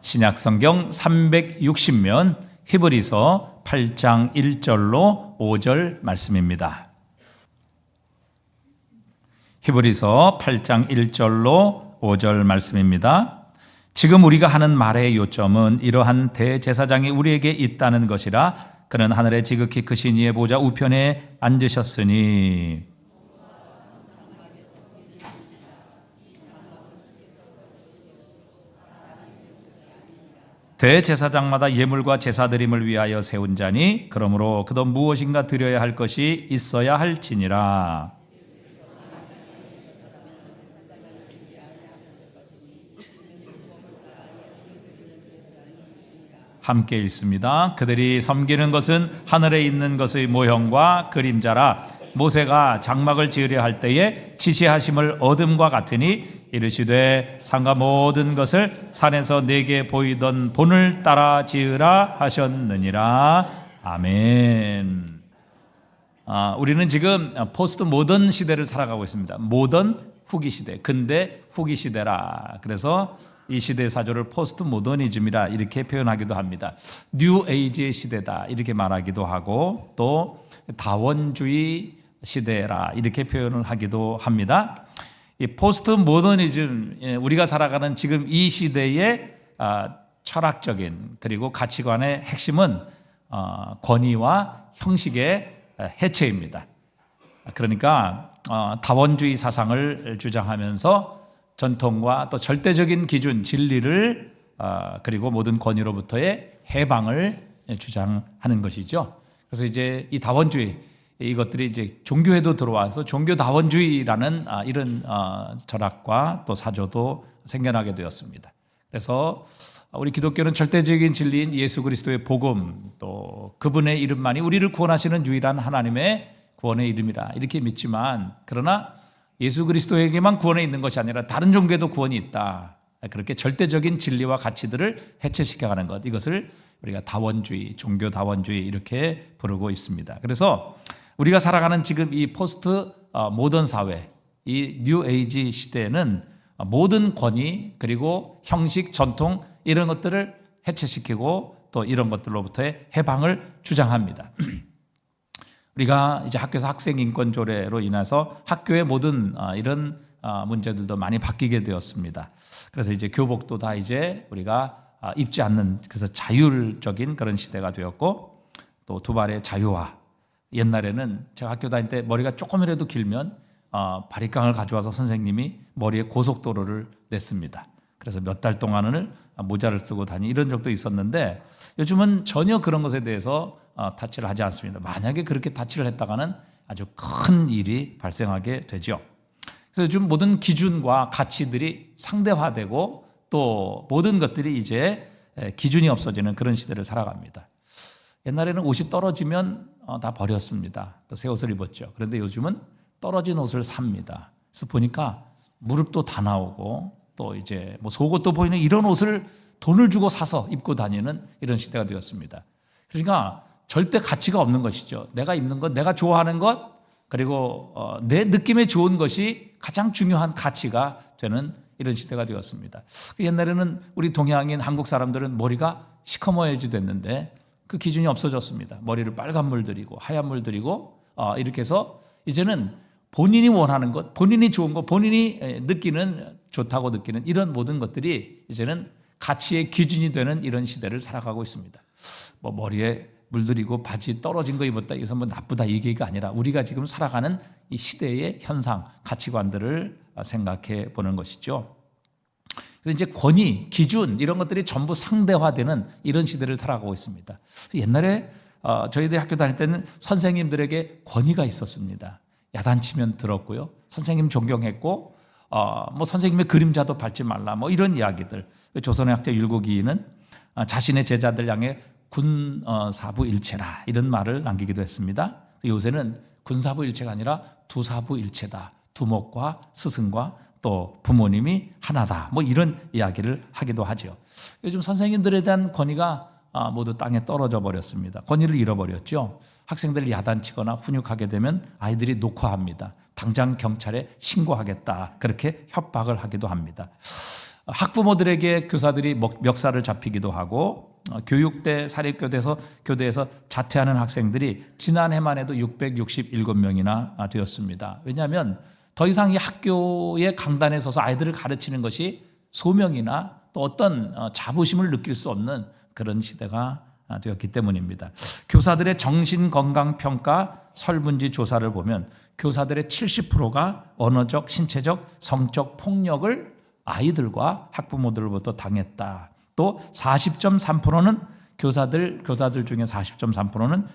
신약성경 360면 히브리서 8장 1절로 5절 말씀입니다. 히브리서 8장 1절로 5절 말씀입니다. 지금 우리가 하는 말의 요점은 이러한 대제사장이 우리에게 있다는 것이라. 그는 하늘에 지극히 크신 이의 보좌 우편에 앉으셨으니 대제사장마다 예물과 제사드림을 위하여 세운 자니 그러므로 그도 무엇인가 드려야 할 것이 있어야 할지니라. 함께 읽습니다. 그들이 섬기는 것은 하늘에 있는 것의 모형과 그림자라. 모세가 장막을 지으려 할 때에 지시하심을 얻음과 같으니 이르시되 산과 모든 것을 산에서 내게 보이던 본을 따라 지으라 하셨느니라. 아멘. 우리는 지금 포스트 모던 시대를 살아가고 있습니다. 모던 후기 시대, 근대 후기 시대라. 그래서 이 시대의 사조를 포스트 모더니즘이라 이렇게 표현하기도 합니다. 뉴 에이지의 시대다 이렇게 말하기도 하고, 또 다원주의 시대라 이렇게 표현을 하기도 합니다. 이 포스트 모더니즘, 우리가 살아가는 지금 이 시대의 철학적인 그리고 가치관의 핵심은 권위와 형식의 해체입니다. 그러니까 다원주의 사상을 주장하면서 전통과 또 절대적인 기준, 진리를 그리고 모든 권위로부터의 해방을 주장하는 것이죠. 그래서 이제 이 다원주의, 이것들이 이제 종교에도 들어와서 종교다원주의라는 이런 철학과 또 사조도 생겨나게 되었습니다. 그래서 우리 기독교는 절대적인 진리인 예수 그리스도의 복음, 또 그분의 이름만이 우리를 구원하시는 유일한 하나님의 구원의 이름이라 이렇게 믿지만, 그러나 예수 그리스도에게만 구원이 있는 것이 아니라 다른 종교에도 구원이 있다. 그렇게 절대적인 진리와 가치들을 해체시켜가는 것, 이것을 우리가 다원주의, 종교다원주의 이렇게 부르고 있습니다. 그래서 우리가 살아가는 지금 이 포스트 모던 사회, 이 뉴 에이지 시대에는 모든 권위 그리고 형식, 전통 이런 것들을 해체시키고 또 이런 것들로부터의 해방을 주장합니다. 우리가 이제 학교에서 학생 인권 조례로 인해서 학교의 모든 이런 문제들도 많이 바뀌게 되었습니다. 그래서 이제 교복도 다 이제 우리가 입지 않는, 그래서 자율적인 그런 시대가 되었고, 또 두발의 자유화. 옛날에는 제가 학교 다닐 때 머리가 조금이라도 길면 바리깡을 가져와서 선생님이 머리에 고속도로를 냈습니다. 그래서 몇 달 동안을 모자를 쓰고 다니 이런 적도 있었는데, 요즘은 전혀 그런 것에 대해서 타치를 하지 않습니다. 만약에 그렇게 타치를 했다가는 아주 큰 일이 발생하게 되죠. 그래서 요즘 모든 기준과 가치들이 상대화되고 또 모든 것들이 이제 기준이 없어지는 그런 시대를 살아갑니다. 옛날에는 옷이 떨어지면 다 버렸습니다. 또 새 옷을 입었죠. 그런데 요즘은 떨어진 옷을 삽니다. 그래서 보니까 무릎도 다 나오고 또 이제 뭐 속옷도 보이는 이런 옷을 돈을 주고 사서 입고 다니는 이런 시대가 되었습니다. 그러니까 절대 가치가 없는 것이죠. 내가 입는 것, 내가 좋아하는 것, 그리고 내 느낌에 좋은 것이 가장 중요한 가치가 되는 이런 시대가 되었습니다. 옛날에는 우리 동양인 한국 사람들은 머리가 시커머해지 됐는데 그 기준이 없어졌습니다. 머리를 빨간 물 들이고 하얀 물 들이고 이렇게 해서 이제는 본인이 원하는 것, 본인이 좋은 것, 본인이 느끼는, 좋다고 느끼는 이런 모든 것들이 이제는 가치의 기준이 되는 이런 시대를 살아가고 있습니다. 뭐 머리에 물들이고 바지 떨어진 거 입었다 해서 뭐 나쁘다 이 얘기가 아니라 우리가 지금 살아가는 이 시대의 현상, 가치관들을 생각해 보는 것이죠. 그래서 이제 권위, 기준 이런 것들이 전부 상대화되는 이런 시대를 살아가고 있습니다. 옛날에 저희들이 학교 다닐 때는 선생님들에게 권위가 있었습니다. 야단치면 들었고요. 선생님 존경했고, 뭐 선생님의 그림자도 밟지 말라, 뭐 이런 이야기들. 조선의 학자 율곡이는 자신의 제자들 향해 군사부일체라 이런 말을 남기기도 했습니다. 요새는 군사부일체가 아니라 두사부일체다. 두목과 스승과 또 부모님이 하나다. 뭐 이런 이야기를 하기도 하죠. 요즘 선생님들에 대한 권위가 모두 땅에 떨어져 버렸습니다. 권위를 잃어버렸죠. 학생들을 야단치거나 훈육하게 되면 아이들이 녹화합니다. 당장 경찰에 신고하겠다. 그렇게 협박을 하기도 합니다. 학부모들에게 교사들이 멱살을 잡히기도 하고 교육대 사립교대에서 자퇴하는 학생들이 지난해만 해도 667명이나 되었습니다. 왜냐하면 더 이상 이 학교의 강단에 서서 아이들을 가르치는 것이 소명이나 또 어떤 자부심을 느낄 수 없는 그런 시대가 되었기 때문입니다. 교사들의 정신건강평가 설문지 조사를 보면 교사들의 70%가 언어적, 신체적, 성적 폭력을 아이들과 학부모들로부터 당했다. 또 40.3%는 교사들 중에 40.3%는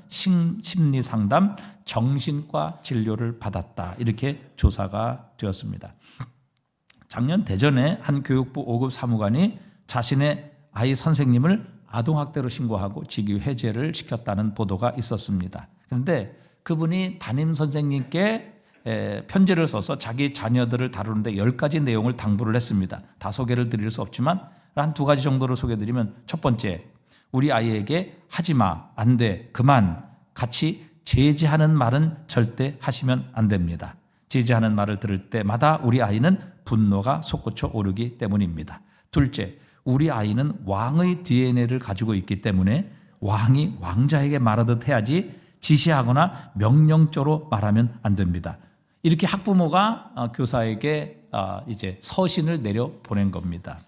심리 상담, 정신과 진료를 받았다. 이렇게 조사가 되었습니다. 작년 대전에 한 교육부 5급 사무관이 자신의 아이 선생님을 아동학대로 신고하고 직위 해제를 시켰다는 보도가 있었습니다. 그런데 그분이 담임 선생님께 편지를 써서 자기 자녀들을 다루는데 10가지 내용을 당부를 했습니다. 다 소개를 드릴 수 없지만 한 2가지 정도를 소개해드리면, 첫 번째, 우리 아이에게 하지마, 안 돼, 그만, 같이 제지하는 말은 절대 하시면 안 됩니다. 제지하는 말을 들을 때마다 우리 아이는 분노가 솟구쳐 오르기 때문입니다. 둘째, 우리 아이는 왕의 DNA를 가지고 있기 때문에 왕이 왕자에게 말하듯 해야지 지시하거나 명령조로 말하면 안 됩니다. 이렇게 학부모가 교사에게 이제 서신을 내려 보낸 겁니다.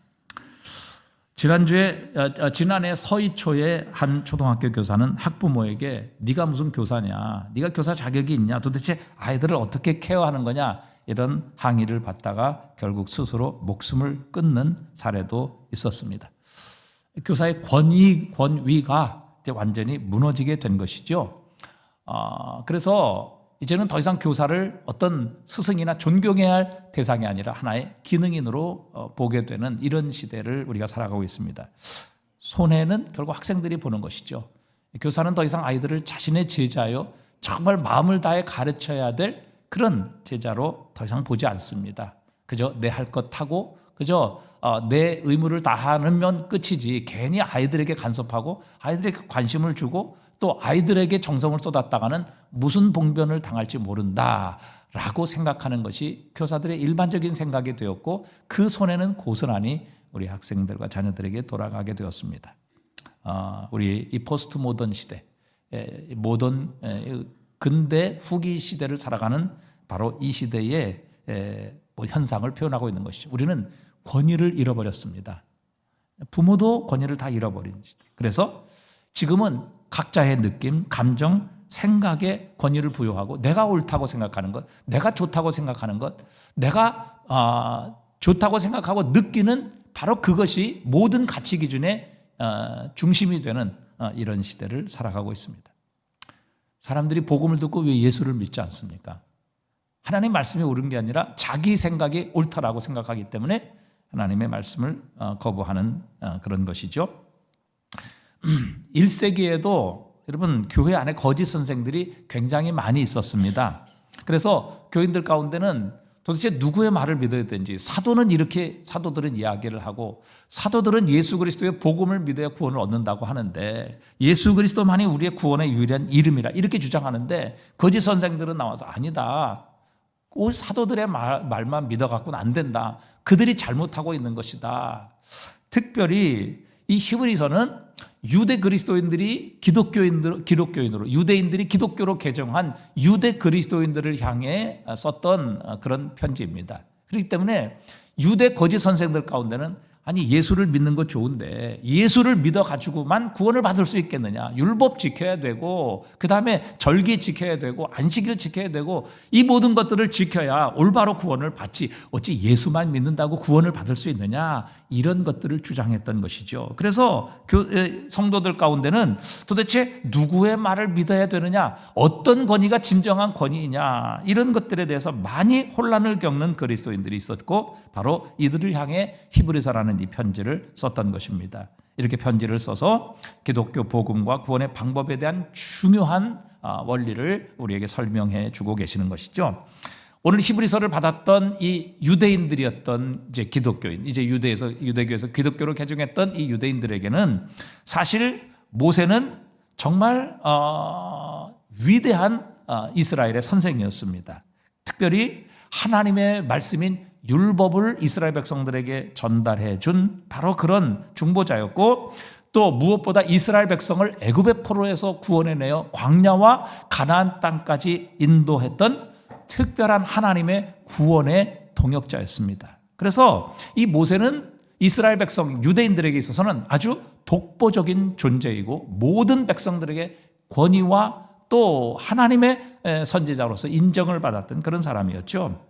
지난해 서희초의 한 초등학교 교사는 학부모에게 네가 무슨 교사냐, 네가 교사 자격이 있냐, 도대체 아이들을 어떻게 케어하는 거냐, 이런 항의를 받다가 결국 스스로 목숨을 끊는 사례도 있었습니다. 교사의 권위가 이제 완전히 무너지게 된 것이죠. 그래서 이제는 더 이상 교사를 어떤 스승이나 존경해야 할 대상이 아니라 하나의 기능인으로 보게 되는 이런 시대를 우리가 살아가고 있습니다. 손해는 결국 학생들이 보는 것이죠. 교사는 더 이상 아이들을 자신의 제자요, 정말 마음을 다해 가르쳐야 될 그런 제자로 더 이상 보지 않습니다. 그저 내 할 것 하고 그저 내 의무를 다하면 끝이지, 괜히 아이들에게 간섭하고 아이들에게 관심을 주고 또 아이들에게 정성을 쏟았다가는 무슨 봉변을 당할지 모른다라고 생각하는 것이 교사들의 일반적인 생각이 되었고, 그 손해는 고스란히 우리 학생들과 자녀들에게 돌아가게 되었습니다. 우리 이 포스트 모던 시대, 모던 근대 후기 시대를 살아가는 바로 이 시대의 현상을 표현하고 있는 것이죠. 우리는 권위를 잃어버렸습니다. 부모도 권위를 다 잃어버린 시대. 그래서 지금은 각자의 느낌, 감정, 생각에 권위를 부여하고 내가 옳다고 생각하는 것, 내가 좋다고 생각하는 것, 내가 좋다고 생각하고 느끼는 바로 그것이 모든 가치 기준의 중심이 되는 이런 시대를 살아가고 있습니다. 사람들이 복음을 듣고 왜 예수를 믿지 않습니까? 하나님의 말씀이 옳은 게 아니라 자기 생각이 옳다라고 생각하기 때문에 하나님의 말씀을 거부하는 그런 것이죠. 1세기에도 여러분 교회 안에 거짓 선생들이 굉장히 많이 있었습니다. 그래서 교인들 가운데는 도대체 누구의 말을 믿어야 되는지, 사도들은 이야기를 하고, 사도들은 예수 그리스도의 복음을 믿어야 구원을 얻는다고 하는데 예수 그리스도만이 우리의 구원의 유일한 이름이라 이렇게 주장하는데, 거짓 선생들은 나와서 아니다, 꼭 사도들의 말만 믿어갖고는 안 된다, 그들이 잘못하고 있는 것이다. 특별히 이 히브리서는 유대 그리스도인들이 기독교인으로, 유대인들이 기독교로 개정한 유대 그리스도인들을 향해 썼던 그런 편지입니다. 그렇기 때문에 유대 거짓 선생들 가운데는 아니 예수를 믿는 거 좋은데 예수를 믿어가지고만 구원을 받을 수 있겠느냐, 율법 지켜야 되고 그 다음에 절기 지켜야 되고 안식일 지켜야 되고 이 모든 것들을 지켜야 올바로 구원을 받지, 어찌 예수만 믿는다고 구원을 받을 수 있느냐, 이런 것들을 주장했던 것이죠. 그래서 성도들 가운데는 도대체 누구의 말을 믿어야 되느냐, 어떤 권위가 진정한 권위이냐, 이런 것들에 대해서 많이 혼란을 겪는 그리스도인들이 있었고, 바로 이들을 향해 히브리서라는 이 편지를 썼던 것입니다. 이렇게 편지를 써서 기독교 복음과 구원의 방법에 대한 중요한 원리를 우리에게 설명해 주고 계시는 것이죠. 오늘 히브리서를 받았던 이 유대인들이었던 이제 기독교인, 이제 유대교에서 기독교로 개종했던 이 유대인들에게는 사실 모세는 정말 위대한 이스라엘의 선생이었습니다. 특별히 하나님의 말씀인 율법을 이스라엘 백성들에게 전달해 준 바로 그런 중보자였고, 또 무엇보다 이스라엘 백성을 애굽의 포로에서 구원해내어 광야와 가나안 땅까지 인도했던 특별한 하나님의 구원의 동역자였습니다. 그래서 이 모세는 이스라엘 백성, 유대인들에게 있어서는 아주 독보적인 존재이고 모든 백성들에게 권위와 또 하나님의 선지자로서 인정을 받았던 그런 사람이었죠.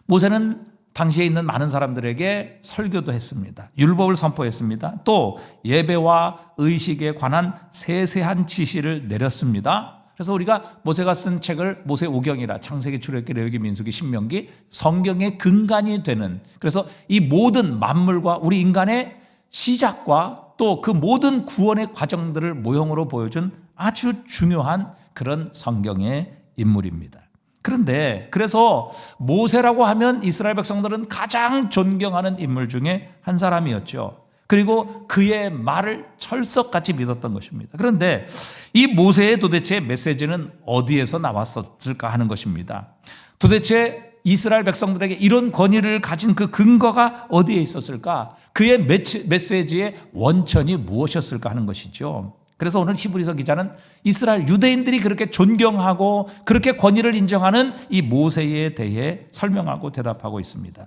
모세는 당시에 있는 많은 사람들에게 설교도 했습니다. 율법을 선포했습니다. 또 예배와 의식에 관한 세세한 지시를 내렸습니다. 그래서 우리가 모세가 쓴 책을 모세오경이라, 창세기, 출애굽기, 레위기, 민수기, 신명기, 성경의 근간이 되는, 그래서 이 모든 만물과 우리 인간의 시작과 또 그 모든 구원의 과정들을 모형으로 보여준 아주 중요한 그런 성경의 인물입니다. 그런데 그래서 모세라고 하면 이스라엘 백성들은 가장 존경하는 인물 중에 한 사람이었죠. 그리고 그의 말을 철석같이 믿었던 것입니다. 그런데 이 모세의 도대체 메시지는 어디에서 나왔었을까 하는 것입니다. 도대체 이스라엘 백성들에게 이런 권위를 가진 그 근거가 어디에 있었을까? 그의 메시지의 원천이 무엇이었을까 하는 것이죠. 그래서 오늘 히브리서 기자는 이스라엘 유대인들이 그렇게 존경하고 그렇게 권위를 인정하는 이 모세에 대해 설명하고 대답하고 있습니다.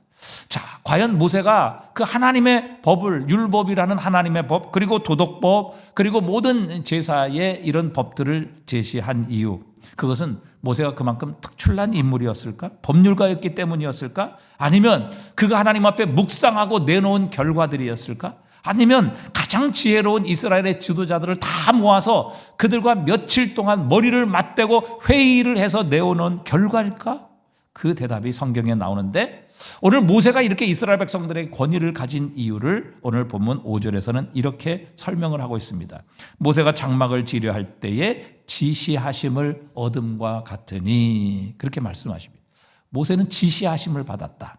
자, 과연 모세가 그 하나님의 법을, 율법이라는 하나님의 법, 그리고 도덕법, 그리고 모든 제사의 이런 법들을 제시한 이유, 그것은 모세가 그만큼 특출난 인물이었을까? 법률가였기 때문이었을까? 아니면 그가 하나님 앞에 묵상하고 내놓은 결과들이었을까? 아니면 가장 지혜로운 이스라엘의 지도자들을 다 모아서 그들과 며칠 동안 머리를 맞대고 회의를 해서 내어놓은 결과일까? 그 대답이 성경에 나오는데, 오늘 모세가 이렇게 이스라엘 백성들의 권위를 가진 이유를 오늘 본문 5절에서는 이렇게 설명을 하고 있습니다. 모세가 장막을 지려할 때에 지시하심을 얻음과 같으니, 그렇게 말씀하십니다. 모세는 지시하심을 받았다.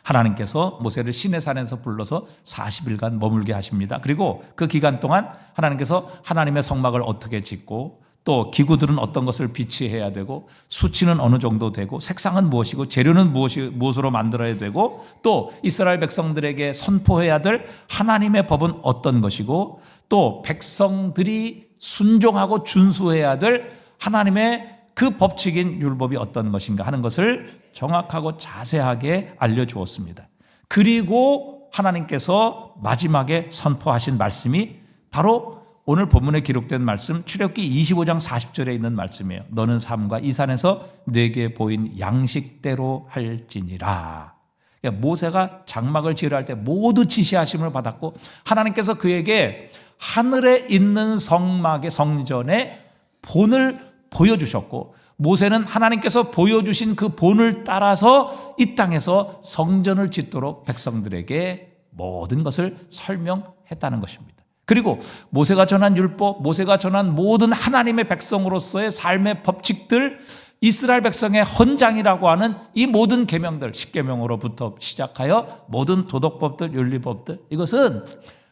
하나님께서 모세를 시내산에서 불러서 40일간 머물게 하십니다. 그리고 그 기간 동안 하나님께서 하나님의 성막을 어떻게 짓고, 또 기구들은 어떤 것을 비치해야 되고, 수치는 어느 정도 되고, 색상은 무엇이고, 재료는 무엇으로 만들어야 되고, 또 이스라엘 백성들에게 선포해야 될 하나님의 법은 어떤 것이고, 또 백성들이 순종하고 준수해야 될 하나님의 그 법칙인 율법이 어떤 것인가 하는 것을 정확하고 자세하게 알려주었습니다. 그리고 하나님께서 마지막에 선포하신 말씀이 바로 오늘 본문에 기록된 말씀, 출애굽기 25장 40절에 있는 말씀이에요. 너는 삼가 이 산에서 내게 보인 양식대로 할지니라. 그러니까 모세가 장막을 지으려 할 때 모두 지시하심을 받았고, 하나님께서 그에게 하늘에 있는 성막의 성전의 본을 보여주셨고, 모세는 하나님께서 보여주신 그 본을 따라서 이 땅에서 성전을 짓도록 백성들에게 모든 것을 설명했다는 것입니다. 그리고 모세가 전한 율법, 모세가 전한 모든 하나님의 백성으로서의 삶의 법칙들, 이스라엘 백성의 헌장이라고 하는 이 모든 계명들, 10계명으로부터 시작하여 모든 도덕법들, 윤리법들, 이것은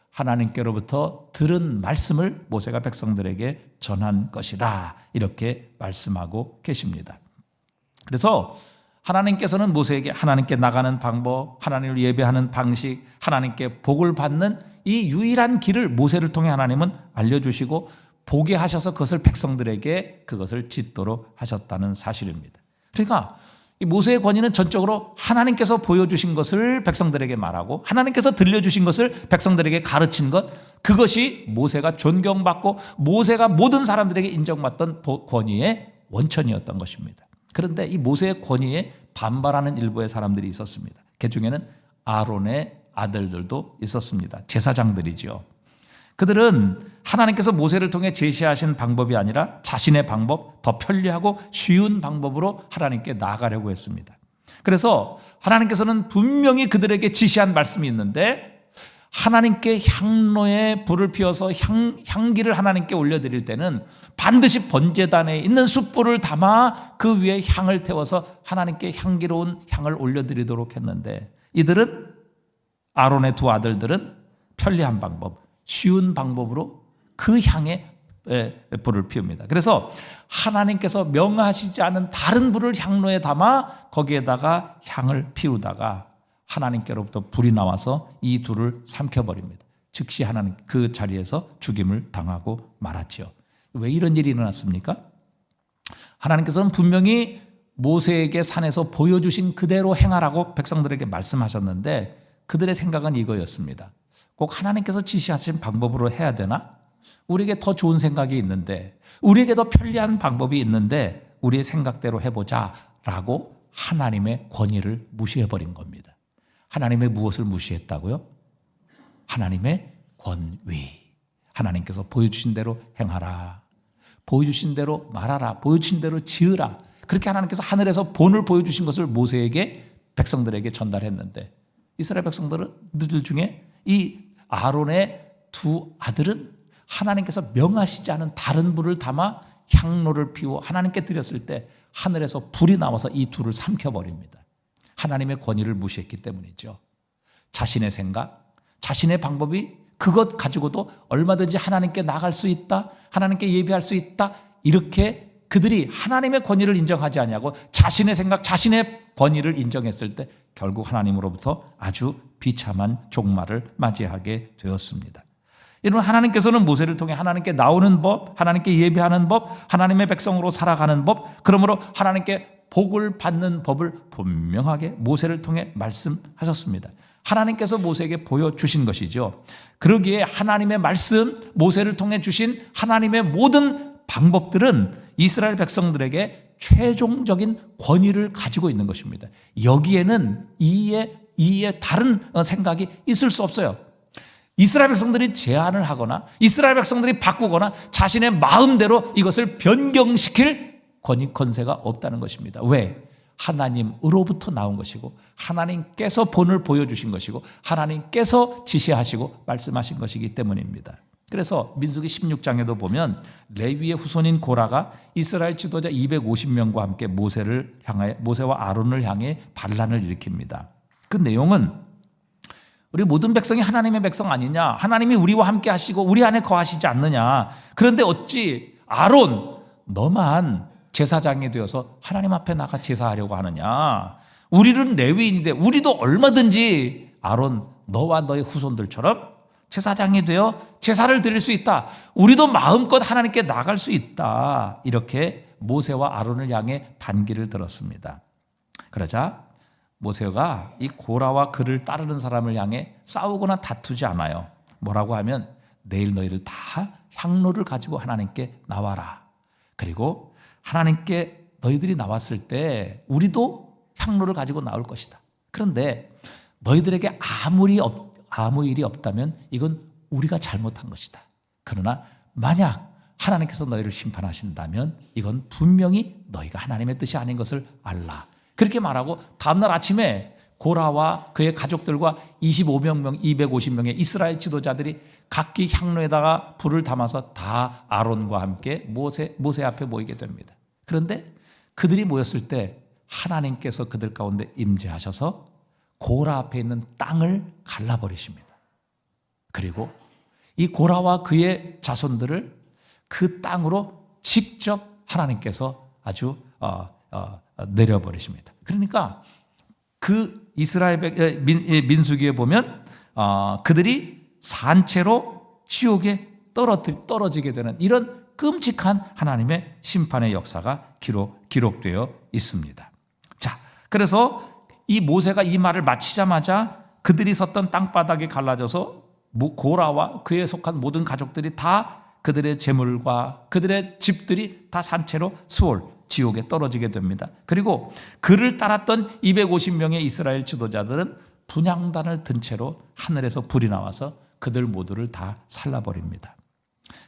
하나님께로부터 들은 말씀을 모세가 백성들에게 전한 것이라, 이렇게 말씀하고 계십니다. 그래서 하나님께서는 모세에게 하나님께 나가는 방법, 하나님을 예배하는 방식, 하나님께 복을 받는 이 유일한 길을 모세를 통해 하나님은 알려주시고 보게 하셔서 그것을 백성들에게 그것을 짓도록 하셨다는 사실입니다. 그러니까 이 모세의 권위는 전적으로 하나님께서 보여주신 것을 백성들에게 말하고, 하나님께서 들려주신 것을 백성들에게 가르친 것, 그것이 모세가 존경받고 모세가 모든 사람들에게 인정받던 권위의 원천이었던 것입니다. 그런데 이 모세의 권위에 반발하는 일부의 사람들이 있었습니다. 그 중에는 아론의 아들들도 있었습니다. 제사장들이죠. 그들은 하나님께서 모세를 통해 제시하신 방법이 아니라 자신의 방법, 더 편리하고 쉬운 방법으로 하나님께 나아가려고 했습니다. 그래서 하나님께서는 분명히 그들에게 지시한 말씀이 있는데, 하나님께 향로에 불을 피워서 향기를 하나님께 올려드릴 때는 반드시 번제단에 있는 숯불을 담아 그 위에 향을 태워서 하나님께 향기로운 향을 올려드리도록 했는데, 이들은, 아론의 두 아들들은 편리한 방법, 쉬운 방법으로 그 향에 불을 피웁니다. 그래서 하나님께서 명하시지 않은 다른 불을 향로에 담아 거기에다가 향을 피우다가 하나님께로부터 불이 나와서 이 둘을 삼켜버립니다. 즉시 하나님 그 자리에서 죽임을 당하고 말았죠. 왜 이런 일이 일어났습니까? 하나님께서는 분명히 모세에게 산에서 보여주신 그대로 행하라고 백성들에게 말씀하셨는데 그들의 생각은 이거였습니다. 꼭 하나님께서 지시하신 방법으로 해야 되나? 우리에게 더 좋은 생각이 있는데, 우리에게 더 편리한 방법이 있는데 우리의 생각대로 해보자 라고 하나님의 권위를 무시해버린 겁니다. 하나님의 무엇을 무시했다고요? 하나님의 권위. 하나님께서 보여주신 대로 행하라, 보여주신 대로 말하라, 보여주신 대로 지으라. 그렇게 하나님께서 하늘에서 본을 보여주신 것을 모세에게 백성들에게 전달했는데 이스라엘 백성들 중에 이 아론의 두 아들은 하나님께서 명하시지 않은 다른 불을 담아 향로를 피워 하나님께 드렸을 때 하늘에서 불이 나와서 이 둘을 삼켜버립니다. 하나님의 권위를 무시했기 때문이죠. 자신의 생각, 자신의 방법이 그것 가지고도 얼마든지 하나님께 나갈 수 있다, 하나님께 예배할 수 있다, 이렇게 그들이 하나님의 권위를 인정하지 아니하고 자신의 생각, 자신의 권위를 인정했을 때 결국 하나님으로부터 아주 비참한 종말을 맞이하게 되었습니다. 여러분, 하나님께서는 모세를 통해 하나님께 나오는 법, 하나님께 예배하는 법, 하나님의 백성으로 살아가는 법, 그러므로 하나님께 복을 받는 법을 분명하게 모세를 통해 말씀하셨습니다. 하나님께서 모세에게 보여주신 것이죠. 그러기에 하나님의 말씀, 모세를 통해 주신 하나님의 모든 방법들은 이스라엘 백성들에게 최종적인 권위를 가지고 있는 것입니다. 여기에는 이에 다른 생각이 있을 수 없어요. 이스라엘 백성들이 제안을 하거나 이스라엘 백성들이 바꾸거나 자신의 마음대로 이것을 변경시킬 권세가 없다는 것입니다. 왜? 하나님으로부터 나온 것이고 하나님께서 본을 보여주신 것이고 하나님께서 지시하시고 말씀하신 것이기 때문입니다. 그래서 민수기 16장에도 보면 레위의 후손인 고라가 이스라엘 지도자 250명과 함께 모세와 아론을 향해 반란을 일으킵니다. 그 내용은 우리 모든 백성이 하나님의 백성 아니냐, 하나님이 우리와 함께 하시고 우리 안에 거하시지 않느냐, 그런데 어찌 아론 너만 제사장이 되어서 하나님 앞에 나가 제사하려고 하느냐, 우리는 레위인인데 우리도 얼마든지 아론 너와 너의 후손들처럼 제사장이 되어 제사를 드릴 수 있다, 우리도 마음껏 하나님께 나갈 수 있다, 이렇게 모세와 아론을 향해 반기를 들었습니다. 그러자 모세가 이 고라와 그를 따르는 사람을 향해 싸우거나 다투지 않아요. 뭐라고 하면 내일 너희를 다 향로를 가지고 하나님께 나와라. 그리고 하나님께 너희들이 나왔을 때 우리도 향로를 가지고 나올 것이다. 그런데 너희들에게 아무 일이 없다면 이건 우리가 잘못한 것이다. 그러나 만약 하나님께서 너희를 심판하신다면 이건 분명히 너희가 하나님의 뜻이 아닌 것을 알라. 그렇게 말하고 다음날 아침에 고라와 그의 가족들과 250명의 이스라엘 지도자들이 각기 향로에다가 불을 담아서 다 아론과 함께 모세 앞에 모이게 됩니다. 그런데 그들이 모였을 때 하나님께서 그들 가운데 임재하셔서 고라 앞에 있는 땅을 갈라버리십니다. 그리고 이 고라와 그의 자손들을 그 땅으로 직접 하나님께서 아주 내려버리십니다. 그러니까 그 이스라엘 민수기에 보면 그들이 산채로 지옥에 떨어지게 되는 이런 끔찍한 하나님의 심판의 역사가 기록되어 있습니다. 자, 그래서 이 모세가 이 말을 마치자마자 그들이 섰던 땅바닥이 갈라져서 고라와 그에 속한 모든 가족들이 다 그들의 재물과 그들의 집들이 다 산채로 수올 지옥에 떨어지게 됩니다. 그리고 그를 따랐던 250명의 이스라엘 지도자들은 분향단을 든 채로 하늘에서 불이 나와서 그들 모두를 다 살라버립니다.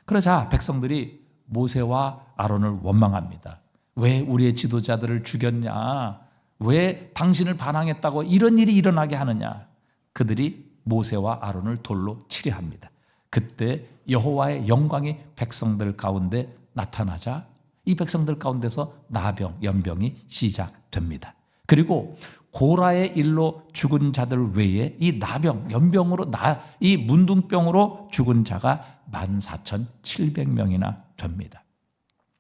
그러자 백성들이 모세와 아론을 원망합니다. 왜 우리의 지도자들을 죽였냐? 왜 당신을 반항했다고 이런 일이 일어나게 하느냐? 그들이 모세와 아론을 돌로 치려합니다. 그때 여호와의 영광이 백성들 가운데 나타나자 이 백성들 가운데서 나병, 연병이 시작됩니다. 그리고 고라의 일로 죽은 자들 외에 이 나병, 연병으로 이 문둥병으로 죽은 자가 14,700명이나 됩니다.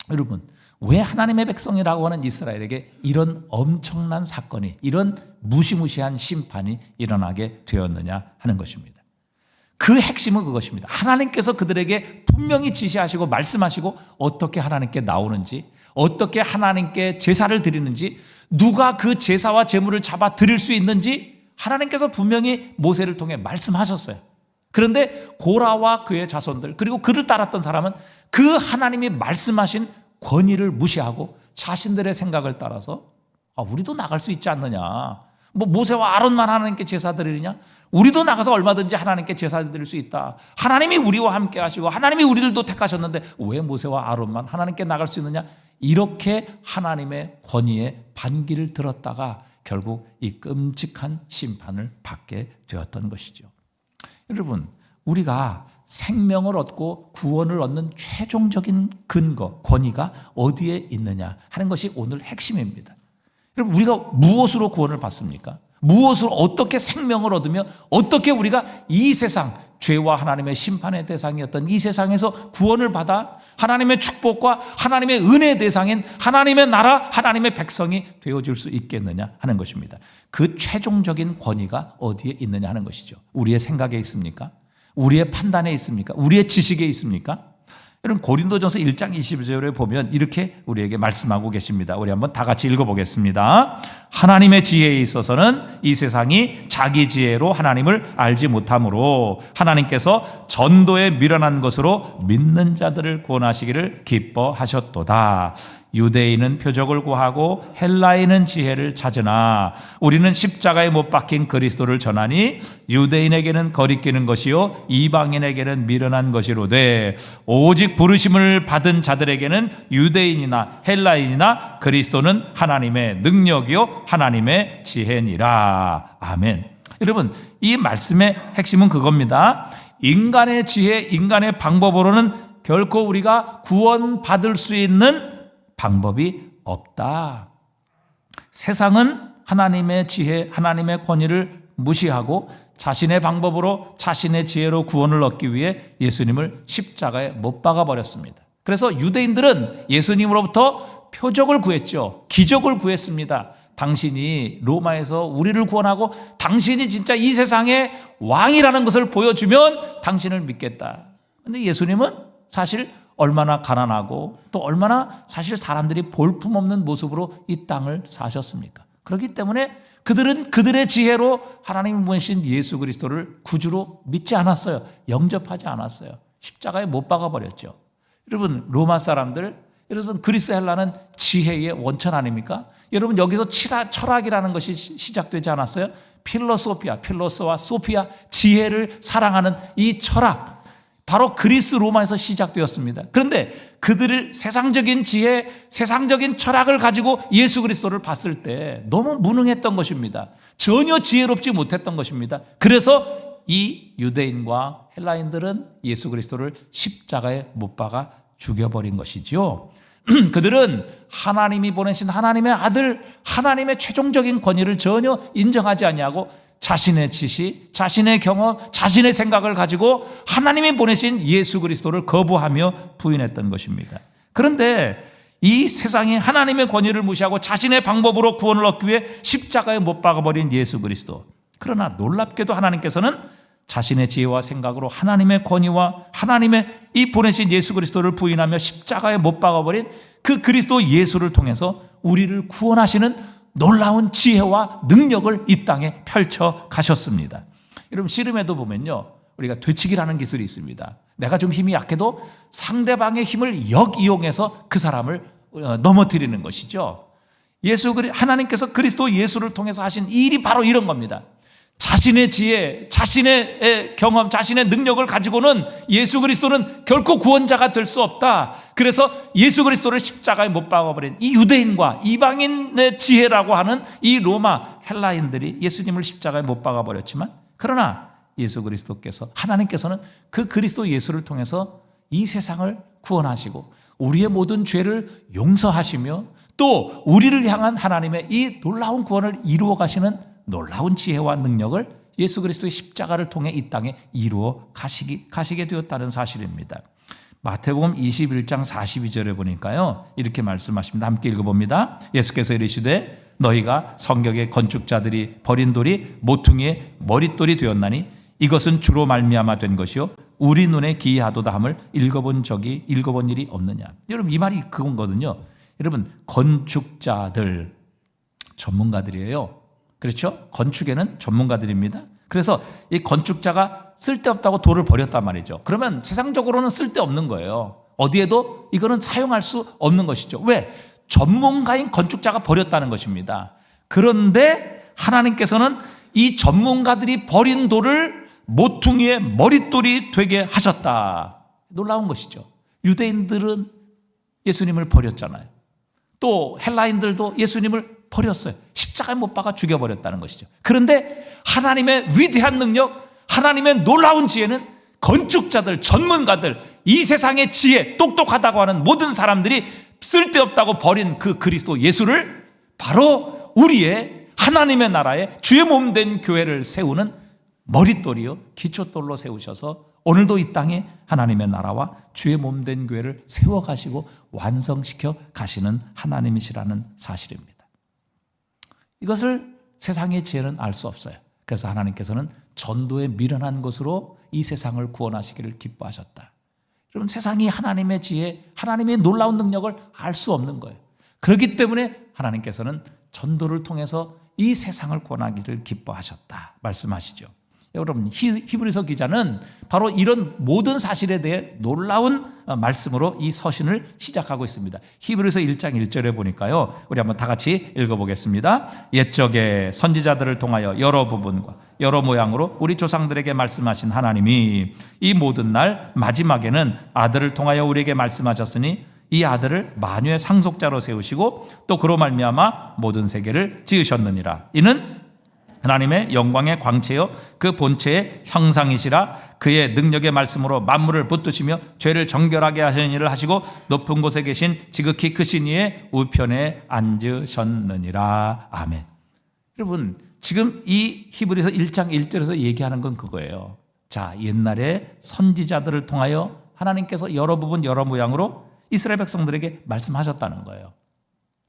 여러분, 왜 하나님의 백성이라고 하는 이스라엘에게 이런 엄청난 사건이, 이런 무시무시한 심판이 일어나게 되었느냐 하는 것입니다. 그 핵심은 그것입니다. 하나님께서 그들에게 분명히 지시하시고 말씀하시고 어떻게 하나님께 나오는지, 어떻게 하나님께 제사를 드리는지, 누가 그 제사와 제물을 잡아 드릴 수 있는지 하나님께서 분명히 모세를 통해 말씀하셨어요. 그런데 고라와 그의 자손들, 그리고 그를 따랐던 사람은 그 하나님이 말씀하신 권위를 무시하고 자신들의 생각을 따라서 우리도 나갈 수 있지 않느냐, 뭐 모세와 아론만 하나님께 제사 드리느냐, 우리도 나가서 얼마든지 하나님께 제사 드릴 수 있다, 하나님이 우리와 함께 하시고 하나님이 우리들도 택하셨는데 왜 모세와 아론만 하나님께 나갈 수 있느냐, 이렇게 하나님의 권위에 반기를 들었다가 결국 이 끔찍한 심판을 받게 되었던 것이죠. 여러분, 우리가 생명을 얻고 구원을 얻는 최종적인 근거, 권위가 어디에 있느냐 하는 것이 오늘 핵심입니다. 여러분, 우리가 무엇으로 구원을 받습니까? 무엇으로 어떻게 생명을 얻으며 어떻게 우리가 이 세상, 죄와 하나님의 심판의 대상이었던 이 세상에서 구원을 받아 하나님의 축복과 하나님의 은혜의 대상인 하나님의 나라, 하나님의 백성이 되어줄 수 있겠느냐 하는 것입니다. 그 최종적인 권위가 어디에 있느냐 하는 것이죠. 우리의 생각에 있습니까? 우리의 판단에 있습니까? 우리의 지식에 있습니까? 여러분, 고린도전서 1장 20절에 보면 이렇게 우리에게 말씀하고 계십니다. 우리 한번 다 같이 읽어보겠습니다. 하나님의 지혜에 있어서는 이 세상이 자기 지혜로 하나님을 알지 못하므로 하나님께서 전도에 미련한 것으로 믿는 자들을 구원하시기를 기뻐하셨도다. 유대인은 표적을 구하고 헬라인은 지혜를 찾으나 우리는 십자가에 못 박힌 그리스도를 전하니 유대인에게는 거리끼는 것이요 이방인에게는 미련한 것이로되 오직 부르심을 받은 자들에게는 유대인이나 헬라인이나 그리스도는 하나님의 능력이요 하나님의 지혜니라. 아멘. 여러분, 이 말씀의 핵심은 그겁니다. 인간의 지혜, 인간의 방법으로는 결코 우리가 구원받을 수 있는 방법이 없다. 세상은 하나님의 지혜, 하나님의 권위를 무시하고 자신의 방법으로, 자신의 지혜로 구원을 얻기 위해 예수님을 십자가에 못 박아 버렸습니다. 그래서 유대인들은 예수님으로부터 표적을 구했죠. 기적을 구했습니다. 당신이 로마에서 우리를 구원하고 당신이 진짜 이 세상의 왕이라는 것을 보여주면 당신을 믿겠다. 그런데 예수님은 사실 얼마나 가난하고 또 얼마나 사실 사람들이 볼품없는 모습으로 이 땅을 사셨습니까? 그렇기 때문에 그들은 그들의 지혜로 하나님이 보내신 예수 그리스도를 구주로 믿지 않았어요. 영접하지 않았어요. 십자가에 못 박아버렸죠. 여러분, 로마 사람들, 여러분 그리스 헬라는 지혜의 원천 아닙니까? 여러분, 여기서 철학이라는 것이 시작되지 않았어요? 필로소피아, 필로소와 소피아, 지혜를 사랑하는 이 철학, 바로 그리스 로마에서 시작되었습니다. 그런데 그들을 세상적인 지혜, 세상적인 철학을 가지고 예수 그리스도를 봤을 때 너무 무능했던 것입니다. 전혀 지혜롭지 못했던 것입니다. 그래서 이 유대인과 헬라인들은 예수 그리스도를 십자가에 못 박아 죽여버린 것이지요. 그들은 하나님이 보내신 하나님의 아들, 하나님의 최종적인 권위를 전혀 인정하지 아니하고 자신의 지식, 자신의 경험, 자신의 생각을 가지고 하나님이 보내신 예수 그리스도를 거부하며 부인했던 것입니다. 그런데 이 세상이 하나님의 권위를 무시하고 자신의 방법으로 구원을 얻기 위해 십자가에 못 박아버린 예수 그리스도. 그러나 놀랍게도 하나님께서는 자신의 지혜와 생각으로 하나님의 권위와 하나님의 이 보내신 예수 그리스도를 부인하며 십자가에 못 박아버린 그 그리스도 예수를 통해서 우리를 구원하시는 놀라운 지혜와 능력을 이 땅에 펼쳐 가셨습니다. 여러분, 씨름에도 보면요, 우리가 되치기라는 기술이 있습니다. 내가 좀 힘이 약해도 상대방의 힘을 역이용해서 그 사람을 넘어뜨리는 것이죠. 하나님께서 그리스도 예수를 통해서 하신 일이 바로 이런 겁니다. 자신의 지혜, 자신의 경험, 자신의 능력을 가지고는 예수 그리스도는 결코 구원자가 될 수 없다. 그래서 예수 그리스도를 십자가에 못 박아버린 이 유대인과 이방인의 지혜라고 하는 이 로마 헬라인들이 예수님을 십자가에 못 박아버렸지만, 그러나 예수 그리스도께서, 하나님께서는 그 그리스도 예수를 통해서 이 세상을 구원하시고 우리의 모든 죄를 용서하시며 또 우리를 향한 하나님의 이 놀라운 구원을 이루어 가시는 놀라운 지혜와 능력을 예수 그리스도의 십자가를 통해 이 땅에 이루어 가시게 되었다는 사실입니다. 마태복음 21장 42절에 보니까요, 이렇게 말씀하십니다. 함께 읽어봅니다. 예수께서 이르시되 너희가 성경의 건축자들이 버린 돌이 모퉁이의 머릿돌이 되었나니 이것은 주로 말미암아 된 것이요 우리 눈에 기이하도다 함을 읽어본 일이 없느냐. 여러분, 이 말이 그건거든요. 여러분, 건축자들 전문가들이에요. 그렇죠? 건축에는 전문가들입니다. 그래서 이 건축자가 쓸데없다고 돌을 버렸단 말이죠. 그러면 세상적으로는 쓸데없는 거예요. 어디에도 이거는 사용할 수 없는 것이죠. 왜? 전문가인 건축자가 버렸다는 것입니다. 그런데 하나님께서는 이 전문가들이 버린 돌을 모퉁이의 머릿돌이 되게 하셨다. 놀라운 것이죠. 유대인들은 예수님을 버렸잖아요. 또 헬라인들도 예수님을 버렸어요. 십자가에 못 박아 죽여버렸다는 것이죠. 그런데 하나님의 위대한 능력, 하나님의 놀라운 지혜는 건축자들, 전문가들, 이 세상의 지혜, 똑똑하다고 하는 모든 사람들이 쓸데없다고 버린 그 그리스도 예수를 바로 우리의 하나님의 나라에 주의 몸 된 교회를 세우는 머릿돌이요 기초돌로 세우셔서 오늘도 이 땅에 하나님의 나라와 주의 몸 된 교회를 세워가시고 완성시켜 가시는 하나님이시라는 사실입니다. 이것을 세상의 지혜는 알 수 없어요. 그래서 하나님께서는 전도의 미련한 것으로 이 세상을 구원하시기를 기뻐하셨다. 여러분, 세상이 하나님의 지혜, 하나님의 놀라운 능력을 알 수 없는 거예요. 그렇기 때문에 하나님께서는 전도를 통해서 이 세상을 구원하기를 기뻐하셨다 말씀하시죠. 여러분, 히브리서 기자는 바로 이런 모든 사실에 대해 놀라운 말씀으로 이 서신을 시작하고 있습니다. 히브리서 1장 1절에 보니까요, 우리 한번 다 같이 읽어보겠습니다. 옛적에 선지자들을 통하여 여러 부분과 여러 모양으로 우리 조상들에게 말씀하신 하나님이 이 모든 날 마지막에는 아들을 통하여 우리에게 말씀하셨으니 이 아들을 만유의 상속자로 세우시고 또 그로 말미암아 모든 세계를 지으셨느니라. 이는 하나님의 영광의 광채요 그 본체의 형상이시라. 그의 능력의 말씀으로 만물을 붙드시며 죄를 정결하게 하시는 일을 하시고 높은 곳에 계신 지극히 크신 이의 우편에 앉으셨느니라. 아멘. 여러분, 지금 이 히브리서 1장 1절에서 얘기하는 건 그거예요. 자, 옛날에 선지자들을 통하여 하나님께서 여러 부분 여러 모양으로 이스라엘 백성들에게 말씀하셨다는 거예요.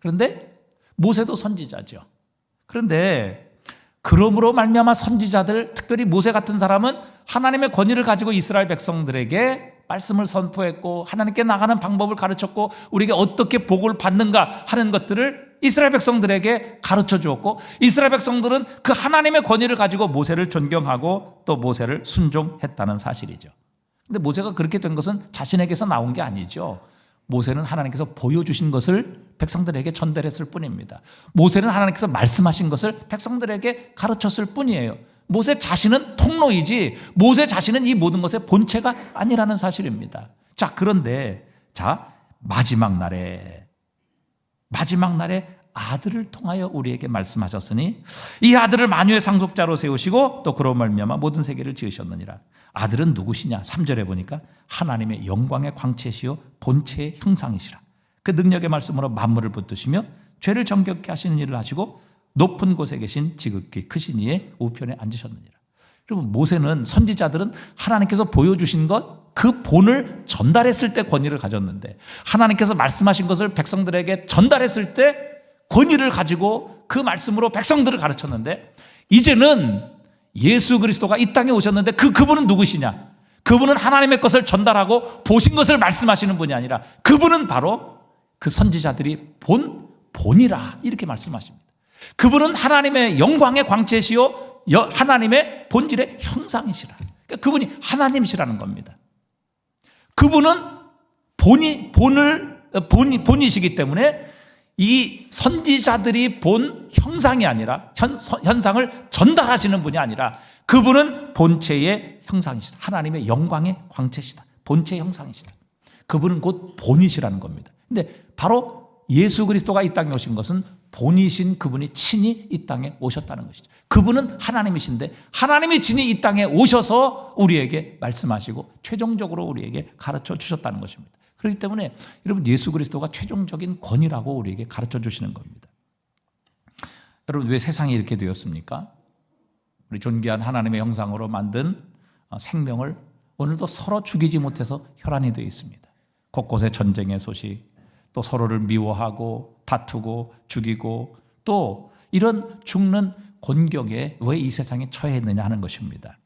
그런데 모세도 선지자죠. 그런데 그러므로 말미암아 선지자들, 특별히 모세 같은 사람은 하나님의 권위를 가지고 이스라엘 백성들에게 말씀을 선포했고 하나님께 나가는 방법을 가르쳤고 우리에게 어떻게 복을 받는가 하는 것들을 이스라엘 백성들에게 가르쳐 주었고, 이스라엘 백성들은 그 하나님의 권위를 가지고 모세를 존경하고 또 모세를 순종했다는 사실이죠. 근데 모세가 그렇게 된 것은 자신에게서 나온 게 아니죠. 모세는 하나님께서 보여주신 것을 백성들에게 전달했을 뿐입니다. 모세는 하나님께서 말씀하신 것을 백성들에게 가르쳤을 뿐이에요. 모세 자신은 통로이지 모세 자신은 이 모든 것의 본체가 아니라는 사실입니다. 자, 그런데 마지막 날에 아들을 통하여 우리에게 말씀하셨으니 이 아들을 만유의 상속자로 세우시고 또 그로 말미암아 모든 세계를 지으셨느니라. 아들은 누구시냐? 3절에 보니까 하나님의 영광의 광채시요 본체의 형상이시라. 그 능력의 말씀으로 만물을 붙드시며 죄를 정결케 하시는 일을 하시고 높은 곳에 계신 지극히 크신 이의 우편에 앉으셨느니라. 여러분, 모세는, 선지자들은 하나님께서 보여주신 것, 그 본을 전달했을 때 권위를 가졌는데, 하나님께서 말씀하신 것을 백성들에게 전달했을 때 권위를 가지고 그 말씀으로 백성들을 가르쳤는데, 이제는 예수 그리스도가 이 땅에 오셨는데 그분은 누구시냐? 그분은 하나님의 것을 전달하고 보신 것을 말씀하시는 분이 아니라 그분은 바로 그 선지자들이 본이라 이렇게 말씀하십니다. 그분은 하나님의 영광의 광채시요 하나님의 본질의 형상이시라. 그러니까 그분이 하나님이시라는 겁니다. 그분은 본이시기 때문에 이 선지자들이 본 형상이 아니라 현상을 전달하시는 분이 아니라 그분은 본체의 형상이시다. 하나님의 영광의 광채시다. 본체의 형상이시다. 그분은 곧 본이시라는 겁니다. 근데 바로 예수 그리스도가 이 땅에 오신 것은 본이신 그분이 친히 이 땅에 오셨다는 것이죠. 그분은 하나님이신데 하나님이 친히 이 땅에 오셔서 우리에게 말씀하시고 최종적으로 우리에게 가르쳐 주셨다는 것입니다. 그렇기 때문에 여러분 예수 그리스도가 최종적인 권위라고 우리에게 가르쳐 주시는 겁니다. 여러분 왜 세상이 이렇게 되었습니까? 우리 존귀한 하나님의 형상으로 만든 생명을 오늘도 서로 죽이지 못해서 혈안이 되어 있습니다. 곳곳에 전쟁의 소식, 또 서로를 미워하고 다투고 죽이고 또 이런 죽는 곤경에 왜 이 세상에 처해 있느냐 하는 것입니다.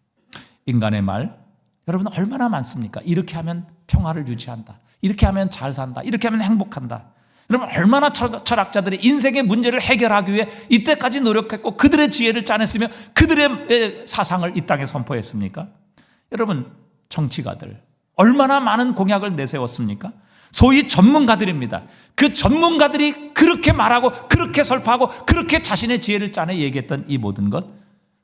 인간의 말 여러분 얼마나 많습니까? 이렇게 하면 평화를 유지한다, 이렇게 하면 잘 산다, 이렇게 하면 행복한다. 여러분 얼마나 철학자들이 인생의 문제를 해결하기 위해 이때까지 노력했고 그들의 지혜를 짜냈으며 그들의 사상을 이 땅에 선포했습니까? 여러분 정치가들 얼마나 많은 공약을 내세웠습니까? 소위 전문가들입니다. 그 전문가들이 그렇게 말하고 그렇게 설파하고 그렇게 자신의 지혜를 짜내 얘기했던 이 모든 것,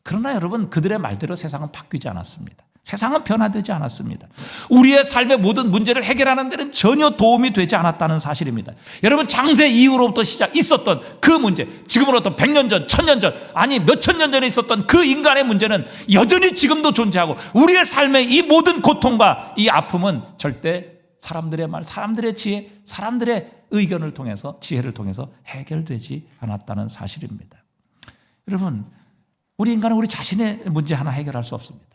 그러나 여러분 그들의 말대로 세상은 바뀌지 않았습니다. 세상은 변화되지 않았습니다. 우리의 삶의 모든 문제를 해결하는 데는 전혀 도움이 되지 않았다는 사실입니다. 여러분 장세 이후로부터 있었던 그 문제, 지금으로부터 100년 전, 1000년 전, 아니 몇천 년 전에 있었던 그 인간의 문제는 여전히 지금도 존재하고 우리의 삶의 이 모든 고통과 이 아픔은 절대 사람들의 말, 사람들의 지혜, 사람들의 의견을 통해서, 지혜를 통해서 해결되지 않았다는 사실입니다. 여러분 우리 인간은 우리 자신의 문제 하나 해결할 수 없습니다.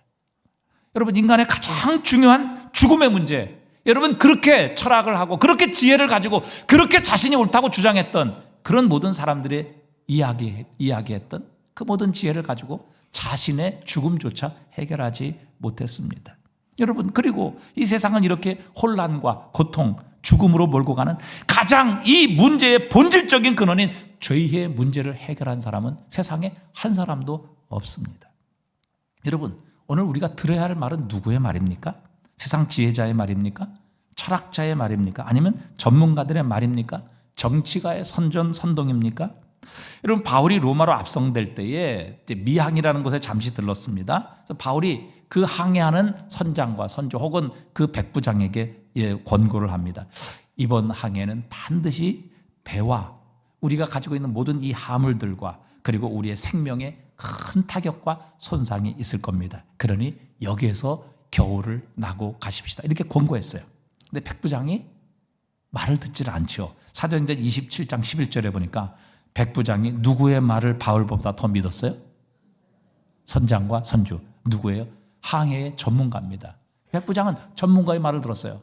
여러분 인간의 가장 중요한 죽음의 문제, 여러분 그렇게 철학을 하고 그렇게 지혜를 가지고 그렇게 자신이 옳다고 주장했던 그런 모든 사람들의 이야기했던 그 모든 지혜를 가지고 자신의 죽음조차 해결하지 못했습니다. 여러분 그리고 이 세상을 이렇게 혼란과 고통, 죽음으로 몰고 가는 가장 이 문제의 본질적인 근원인 죄의 문제를 해결한 사람은 세상에 한 사람도 없습니다. 여러분 오늘 우리가 들어야 할 말은 누구의 말입니까? 세상 지혜자의 말입니까? 철학자의 말입니까? 아니면 전문가들의 말입니까? 정치가의 선동입니까? 여러분 바울이 로마로 압송될 때에 미항이라는 곳에 잠시 들렀습니다. 그래서 바울이 그 항해하는 선장과 선조 혹은 그 백부장에게 권고를 합니다. 이번 항해는 반드시 배와 우리가 가지고 있는 모든 이 화물들과 그리고 우리의 생명에 큰 타격과 손상이 있을 겁니다. 그러니 여기에서 겨울을 나고 가십시다. 이렇게 권고했어요. 근데 백부장이 말을 듣질 않죠. 사도행전 27장 11절에 보니까 백부장이 누구의 말을 바울보다 더 믿었어요? 선장과 선주. 누구예요? 항해의 전문가입니다. 백부장은 전문가의 말을 들었어요.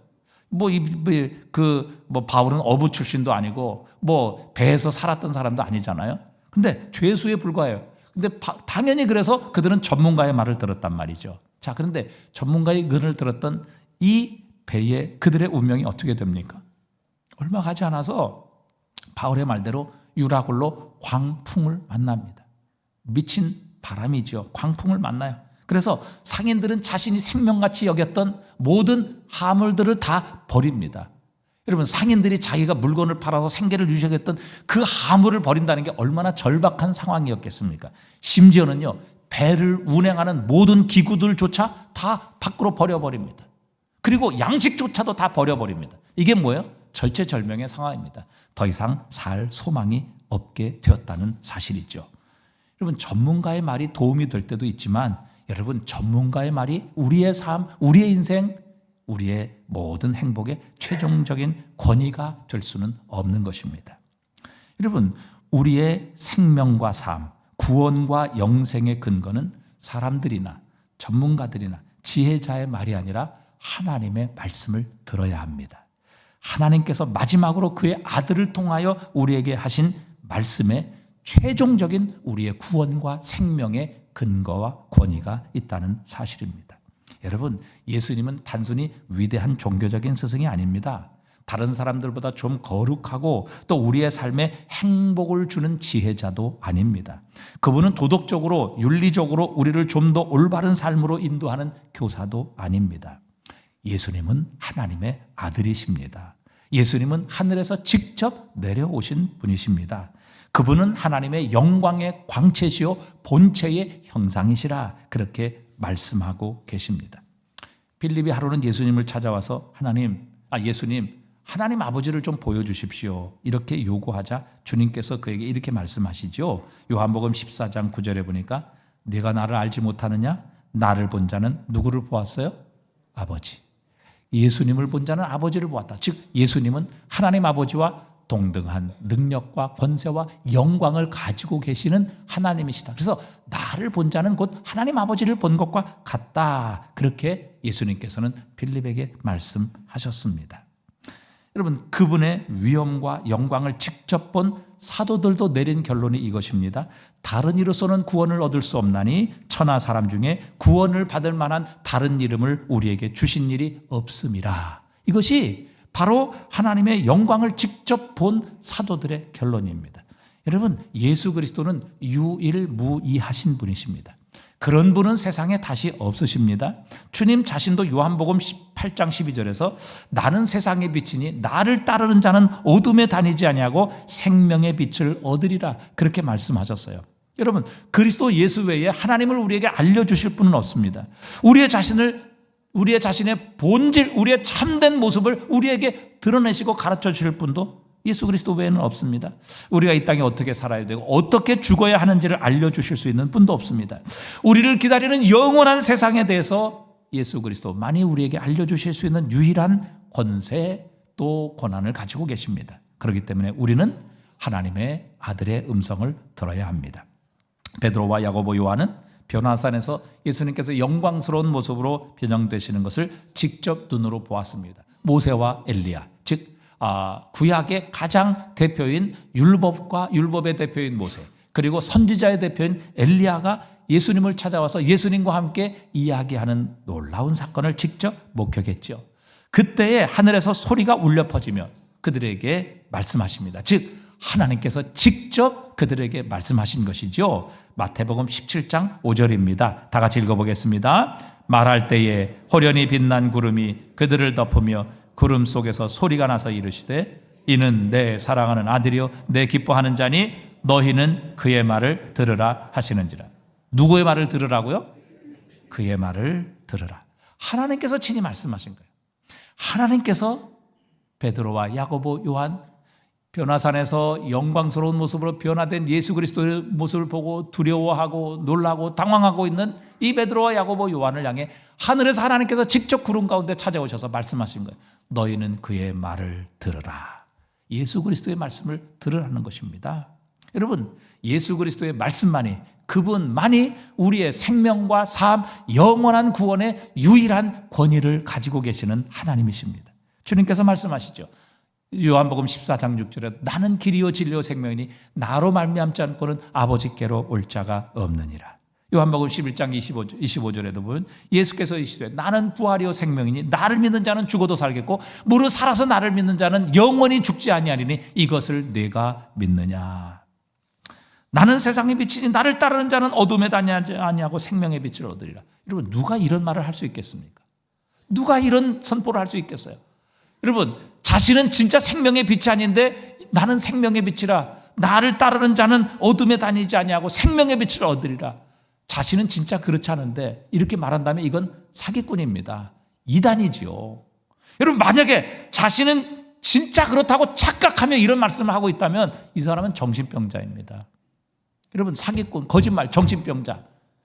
바울은 어부 출신도 아니고 배에서 살았던 사람도 아니잖아요. 근데 죄수에 불과해요. 근데 당연히 그래서 그들은 전문가의 말을 들었단 말이죠. 자, 그런데 전문가의 말을 들었던 이 배에 그들의 운명이 어떻게 됩니까? 얼마 가지 않아서 바울의 말대로 유라굴로 광풍을 만납니다. 미친 바람이죠. 광풍을 만나요. 그래서 상인들은 자신이 생명같이 여겼던 모든 화물들을 다 버립니다. 여러분 상인들이 자기가 물건을 팔아서 생계를 유지하겠던 그 화물을 버린다는 게 얼마나 절박한 상황이었겠습니까? 심지어는요 배를 운행하는 모든 기구들조차 다 밖으로 버려버립니다. 그리고 양식조차도 다 버려버립니다. 이게 뭐예요? 절체절명의 상황입니다. 더 이상 살 소망이 없게 되었다는 사실이죠. 여러분 전문가의 말이 도움이 될 때도 있지만 여러분 전문가의 말이 우리의 삶, 우리의 인생, 우리의 모든 행복의 최종적인 권위가 될 수는 없는 것입니다. 여러분 우리의 생명과 삶, 구원과 영생의 근거는 사람들이나 전문가들이나 지혜자의 말이 아니라 하나님의 말씀을 들어야 합니다. 하나님께서 마지막으로 그의 아들을 통하여 우리에게 하신 말씀에 최종적인 우리의 구원과 생명의 근거와 권위가 있다는 사실입니다. 여러분 예수님은 단순히 위대한 종교적인 스승이 아닙니다. 다른 사람들보다 좀 거룩하고 또 우리의 삶에 행복을 주는 지혜자도 아닙니다. 그분은 도덕적으로 윤리적으로 우리를 좀 더 올바른 삶으로 인도하는 교사도 아닙니다. 예수님은 하나님의 아들이십니다. 예수님은 하늘에서 직접 내려오신 분이십니다. 그분은 하나님의 영광의 광채시요 본체의 형상이시라 그렇게 말씀하고 계십니다. 빌립이 하루는 예수님을 찾아와서 예수님 하나님 아버지를 좀 보여주십시오 이렇게 요구하자 주님께서 그에게 이렇게 말씀하시죠. 요한복음 14장 9절에 보니까 네가 나를 알지 못하느냐? 나를 본 자는 누구를 보았어요? 아버지. 예수님을 본 자는 아버지를 보았다. 즉 예수님은 하나님 아버지와 동등한 능력과 권세와 영광을 가지고 계시는 하나님이시다. 그래서 나를 본 자는 곧 하나님 아버지를 본 것과 같다. 그렇게 예수님께서는 빌립에게 말씀하셨습니다. 여러분, 그분의 위엄과 영광을 직접 본 사도들도 내린 결론이 이것입니다. 다른 이로서는 구원을 얻을 수 없나니 천하 사람 중에 구원을 받을 만한 다른 이름을 우리에게 주신 일이 없음이라. 이것이 바로 하나님의 영광을 직접 본 사도들의 결론입니다. 여러분, 예수 그리스도는 유일무이하신 분이십니다. 그런 분은 세상에 다시 없으십니다. 주님 자신도 요한복음 8장 12절에서 나는 세상의 빛이니 나를 따르는 자는 어둠에 다니지 아니하고 생명의 빛을 얻으리라, 그렇게 말씀하셨어요. 여러분, 그리스도 예수 외에 하나님을 우리에게 알려주실 분은 없습니다. 우리의 자신의 본질, 우리의 참된 모습을 우리에게 드러내시고 가르쳐 주실 분도 예수 그리스도 외에는 없습니다. 우리가 이 땅에 어떻게 살아야 되고 어떻게 죽어야 하는지를 알려주실 수 있는 분도 없습니다. 우리를 기다리는 영원한 세상에 대해서 예수 그리스도만이 우리에게 알려주실 수 있는 유일한 권세 또 권한을 가지고 계십니다. 그렇기 때문에 우리는 하나님의 아들의 음성을 들어야 합니다. 베드로와 야고보, 요한은 변화산에서 예수님께서 영광스러운 모습으로 변형되시는 것을 직접 눈으로 보았습니다. 모세와 엘리야, 즉 구약의 가장 대표인 율법의 대표인 모세, 그리고 선지자의 대표인 엘리야가 예수님을 찾아와서 예수님과 함께 이야기하는 놀라운 사건을 직접 목격했죠. 그때에 하늘에서 소리가 울려 퍼지며 그들에게 말씀하십니다. 즉 하나님께서 직접 그들에게 말씀하신 것이죠. 마태복음 17장 5절입니다. 다 같이 읽어보겠습니다. 말할 때에 호련히 빛난 구름이 그들을 덮으며 구름 속에서 소리가 나서 이르시되 이는 내 사랑하는 아들이요 내 기뻐하는 자니 너희는 그의 말을 들으라 하시는지라. 누구의 말을 들으라고요? 그의 말을 들으라. 하나님께서 친히 말씀하신 거예요. 하나님께서 베드로와 야고보, 요한, 변화산에서 영광스러운 모습으로 변화된 예수 그리스도의 모습을 보고 두려워하고 놀라고 당황하고 있는 이 베드로와 야고보, 요한을 향해 하늘에서 하나님께서 직접 구름 가운데 찾아오셔서 말씀하신 거예요. 너희는 그의 말을 들으라. 예수 그리스도의 말씀을 들으라는 것입니다. 여러분, 예수 그리스도의 말씀만이, 그분만이 우리의 생명과 삶, 영원한 구원의 유일한 권위를 가지고 계시는 하나님이십니다. 주님께서 말씀하시죠. 요한복음 14장 6절에 나는 길이요 진리요 생명이니 나로 말미암지 않고는 아버지께로 올 자가 없느니라. 요한복음 11장 25절에도 보면 예수께서 이르시되 나는 부활이요 생명이니 나를 믿는 자는 죽어도 살겠고 무릇 살아서 나를 믿는 자는 영원히 죽지 아니하리니 이것을 네가 믿느냐. 나는 세상의 빛이니 나를 따르는 자는 어둠에 다니지 아니하고 생명의 빛을 얻으리라. 여러분, 누가 이런 말을 할 수 있겠습니까? 누가 이런 선포를 할 수 있겠어요? 여러분, 자신은 진짜 생명의 빛이 아닌데 나는 생명의 빛이라 나를 따르는 자는 어둠에 다니지 아니하고 생명의 빛을 얻으리라. 자신은 진짜 그렇지 않은데 이렇게 말한다면 이건 사기꾼입니다. 이단이지요. 여러분, 만약에 자신은 진짜 그렇다고 착각하며 이런 말씀을 하고 있다면 이 사람은 정신병자입니다. 여러분, 사기꾼, 거짓말, 정신병자.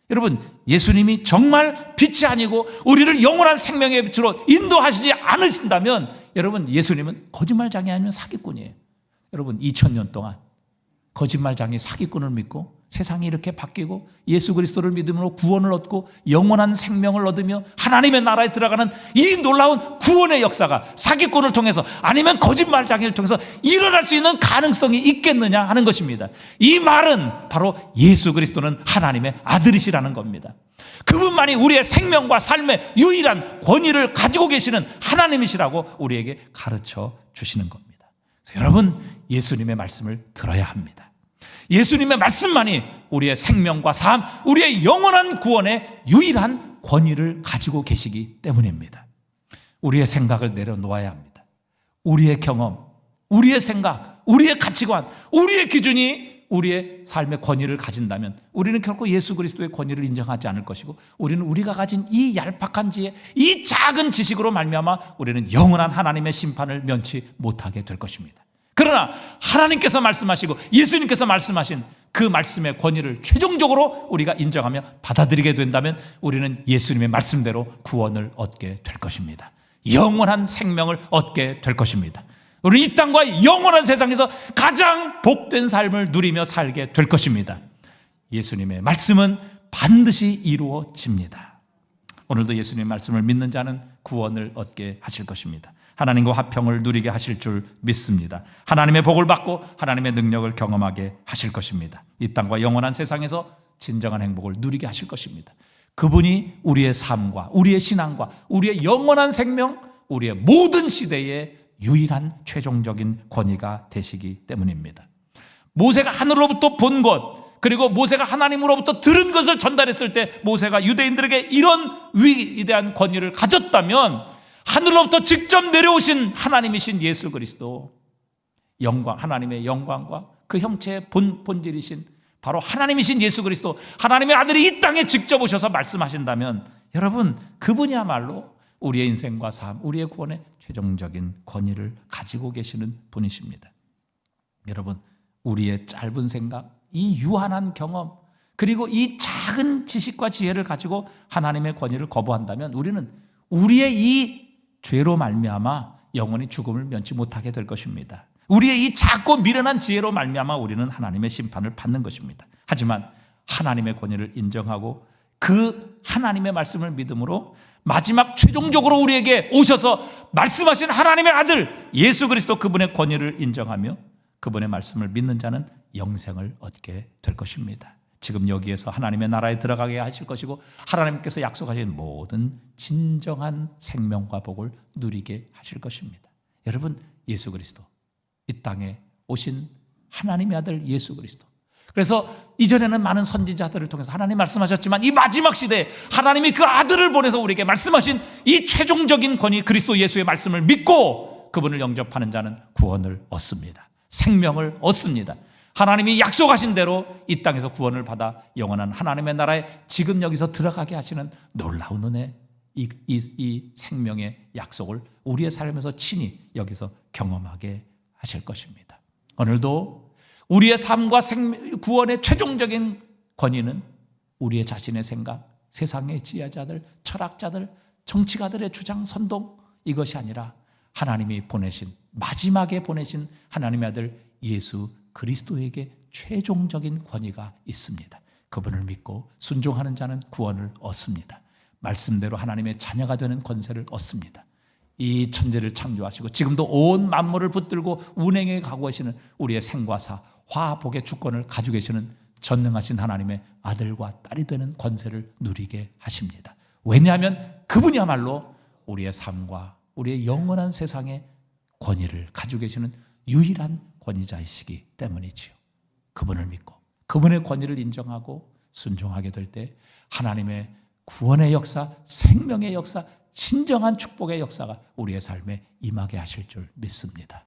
여러분, 예수님이 정말 빛이 아니고 우리를 영원한 생명의 빛으로 인도하시지 않으신다면 여러분, 예수님은 거짓말장이 아니면 사기꾼이에요. 여러분, 2000년 동안 거짓말장이 사기꾼을 믿고 세상이 이렇게 바뀌고 예수 그리스도를 믿음으로 구원을 얻고 영원한 생명을 얻으며 하나님의 나라에 들어가는 이 놀라운 구원의 역사가 사기꾼을 통해서 아니면 거짓말장이를 통해서 일어날 수 있는 가능성이 있겠느냐 하는 것입니다. 이 말은 바로 예수 그리스도는 하나님의 아들이시라는 겁니다. 그분만이 우리의 생명과 삶의 유일한 권위를 가지고 계시는 하나님이시라고 우리에게 가르쳐 주시는 겁니다. 그래서 여러분, 예수님의 말씀을 들어야 합니다. 예수님의 말씀만이 우리의 생명과 삶, 우리의 영원한 구원의 유일한 권위를 가지고 계시기 때문입니다. 우리의 생각을 내려놓아야 합니다. 우리의 경험, 우리의 생각, 우리의 가치관, 우리의 기준이 우리의 삶의 권위를 가진다면 우리는 결코 예수 그리스도의 권위를 인정하지 않을 것이고 우리는 우리가 가진 이 얄팍한 지혜, 이 작은 지식으로 말미암아 우리는 영원한 하나님의 심판을 면치 못하게 될 것입니다. 그러나 하나님께서 말씀하시고 예수님께서 말씀하신 그 말씀의 권위를 최종적으로 우리가 인정하며 받아들이게 된다면 우리는 예수님의 말씀대로 구원을 얻게 될 것입니다. 영원한 생명을 얻게 될 것입니다. 우리 이 땅과 영원한 세상에서 가장 복된 삶을 누리며 살게 될 것입니다. 예수님의 말씀은 반드시 이루어집니다. 오늘도 예수님의 말씀을 믿는 자는 구원을 얻게 하실 것입니다. 하나님과 화평을 누리게 하실 줄 믿습니다. 하나님의 복을 받고 하나님의 능력을 경험하게 하실 것입니다. 이 땅과 영원한 세상에서 진정한 행복을 누리게 하실 것입니다. 그분이 우리의 삶과 우리의 신앙과 우리의 영원한 생명, 우리의 모든 시대의 유일한 최종적인 권위가 되시기 때문입니다. 모세가 하늘로부터 본 것, 그리고 모세가 하나님으로부터 들은 것을 전달했을 때 모세가 유대인들에게 이런 위대한 권위를 가졌다면 하늘로부터 직접 내려오신 하나님이신 예수 그리스도, 영광, 하나님의 영광과 그 형체의 본질이신 바로 하나님이신 예수 그리스도, 하나님의 아들이 이 땅에 직접 오셔서 말씀하신다면 여러분, 그분이야말로 우리의 인생과 삶, 우리의 구원의 최종적인 권위를 가지고 계시는 분이십니다. 여러분, 우리의 짧은 생각, 이 유한한 경험, 그리고 이 작은 지식과 지혜를 가지고 하나님의 권위를 거부한다면 우리는 우리의 이 죄로 말미암아 영원히 죽음을 면치 못하게 될 것입니다. 우리의 이 작고 미련한 지혜로 말미암아 우리는 하나님의 심판을 받는 것입니다. 하지만 하나님의 권위를 인정하고 그 하나님의 말씀을 믿음으로 마지막 최종적으로 우리에게 오셔서 말씀하신 하나님의 아들 예수 그리스도, 그분의 권위를 인정하며 그분의 말씀을 믿는 자는 영생을 얻게 될 것입니다. 지금 여기에서 하나님의 나라에 들어가게 하실 것이고 하나님께서 약속하신 모든 진정한 생명과 복을 누리게 하실 것입니다. 여러분, 예수 그리스도, 이 땅에 오신 하나님의 아들 예수 그리스도. 그래서 이전에는 많은 선지자들을 통해서 하나님 말씀하셨지만 이 마지막 시대에 하나님이 그 아들을 보내서 우리에게 말씀하신 이 최종적인 권위 그리스도 예수의 말씀을 믿고 그분을 영접하는 자는 구원을 얻습니다. 생명을 얻습니다. 하나님이 약속하신 대로 이 땅에서 구원을 받아 영원한 하나님의 나라에 지금 여기서 들어가게 하시는 놀라운 은혜, 이 생명의 약속을 우리의 삶에서 친히 여기서 경험하게 하실 것입니다. 오늘도 우리의 삶과 구원의 최종적인 권위는 우리의 자신의 생각, 세상의 지혜자들, 철학자들, 정치가들의 주장, 선동, 이것이 아니라 하나님이 보내신, 마지막에 보내신 하나님의 아들 예수 그리스도에게 최종적인 권위가 있습니다. 그분을 믿고 순종하는 자는 구원을 얻습니다. 말씀대로 하나님의 자녀가 되는 권세를 얻습니다. 이 천지를 창조하시고 지금도 온 만물을 붙들고 운행해 가고 계시는 우리의 생과 사, 화복의 주권을 가지고 계시는 전능하신 하나님의 아들과 딸이 되는 권세를 누리게 하십니다. 왜냐하면 그분이야말로 우리의 삶과 우리의 영원한 세상의 권위를 가지고 계시는 유일한 권위자이시기 때문이지요. 그분을 믿고 그분의 권위를 인정하고 순종하게 될 때 하나님의 구원의 역사, 생명의 역사, 진정한 축복의 역사가 우리의 삶에 임하게 하실 줄 믿습니다.